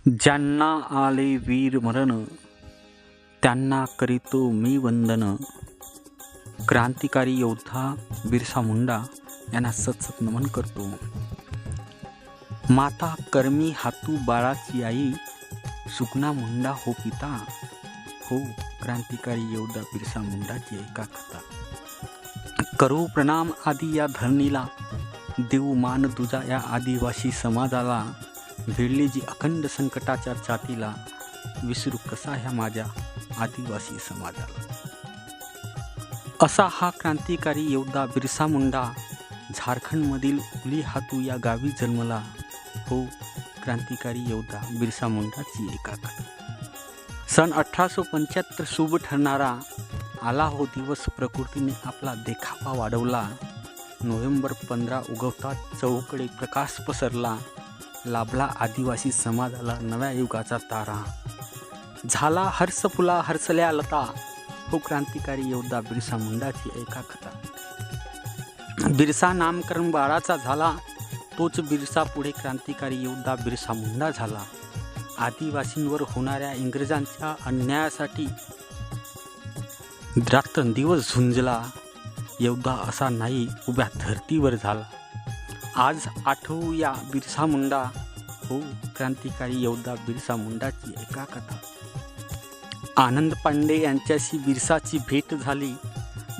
ज्यांना आले वीर मरण, त्यांना करीतो मी वंदन. क्रांतिकारी योद्धा बिरसा मुंडा यांना सतसत नमन करतो. माता कर्मी हातू बाळाची आई, सुकना मुंडा हो पिता. हो क्रांतिकारी योद्धा बिरसा मुंडाची ऐका कथा. करू प्रणाम आदी या धरणीला, देऊ मान तुझा या आदिवासी समाजाला. भिडली जी अखंड संकटाच्या छातीला, विसरू कसा ह्या माझ्या आदिवासी समाजाला. असा हा क्रांतिकारी योद्धा बिरसा मुंडा झारखंडमधील उली हातू या गावी जन्मला. हो क्रांतिकारी योद्धा बिरसा मुंडाची एका कथा. सन 1875 शुभ ठरणारा आला हो दिवस, प्रकृतीने आपला देखावा वाढवला. नोव्हेंबर 15 उगवतात चहूकडे प्रकाश पसरला. लाभला आदिवासी समाजाला नव्या युगाचा तारा. झाला हर्ष फुला हर्षल्या लता. हो क्रांतिकारी योद्धा बिरसा मुंडाची ऐका कथा. बिरसा नामकरण बाळाचा झाला, तोच बिरसा पुढे क्रांतिकारी योद्धा बिरसा मुंडा झाला. आदिवासींवर होणाऱ्या इंग्रजांच्या अन्यायासाठी रात्रंदिवस झुंजला. योद्धा असा नाही उभ्या धर्तीवर झाला. आज आठवूया बिरसा मुंडा. हो क्रांतिकारी योद्धा बिरसा मुंडाची एका कथा. आनंद पांडे यांच्याशी बिरसाची भेट झाली.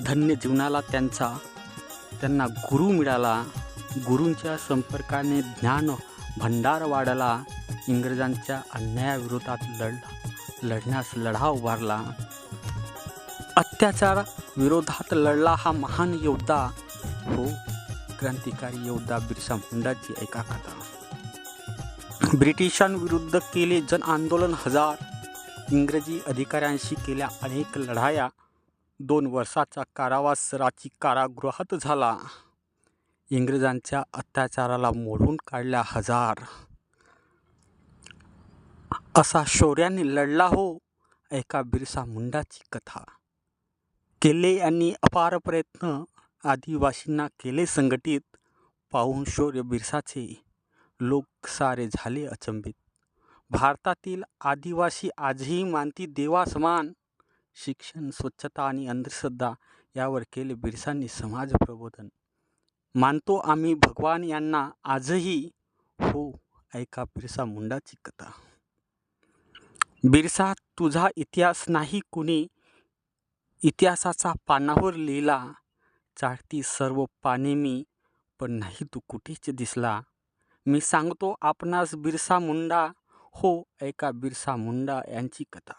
धन्य जीवनाला त्यांना गुरु मिळाला. गुरूंच्या संपर्काने ज्ञान भंडार वाढला. इंग्रजांच्या अन्यायाविरोधात लढण्यास लढा उभारला. अत्याचार विरोधात लढला हा महान योद्धा. हो क्रांतिकारी योद्धा बिरसा मुंडाची ऐका कथा. ब्रिटिशांविरुद्ध केले जन आंदोलन हजार. इंग्रजी अधिकाऱ्यांशी केल्या अनेक लढाया. 2 वर्षाचा कारावास रांची कारागृहात झाला. इंग्रजांच्या अत्याचाराला मोडून काढल्या हजार. असा शौर्याने लढला हो ऐका बिरसा मुंडाची कथा. केले यांनी अपार प्रयत्न, आदिवासींना केले संघटित. पाहून शौर्य बिरसाचे लोक सारे झाले अचंबित. भारतातील आदिवासी आजही मानती देवा समान. शिक्षण, स्वच्छता आणि अंधश्रद्धा यावर केले बिरसांनी समाज प्रबोधन. मानतो आम्ही भगवान यांना आजही. हो ऐका बिरसा मुंडाची कथा. बिरसा तुझा इतिहास नाही कुणी इतिहासाचा पानावर लिहिला. चाळती सर्व पाने मी, पण नाही तू कुठेच दिसला. मी सांगतो आपणास बिरसा मुंडा. हो ऐका बिरसा मुंडा यांची कथा.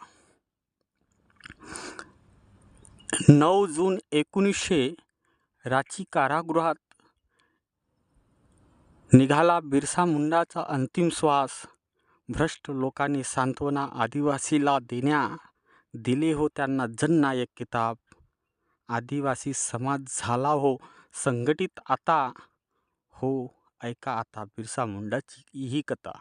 9 जून 1900 रांची कारागृहात निघाला बिरसा मुंडाचा अंतिम श्वास. भ्रष्ट लोकांनी सांत्वना आदिवासीला दिले हो त्यांना जननायक किताब. आदिवासी समाज झाला हो संघटित आता. हो ऐका आता बिरसा मुंडाची ही कथा.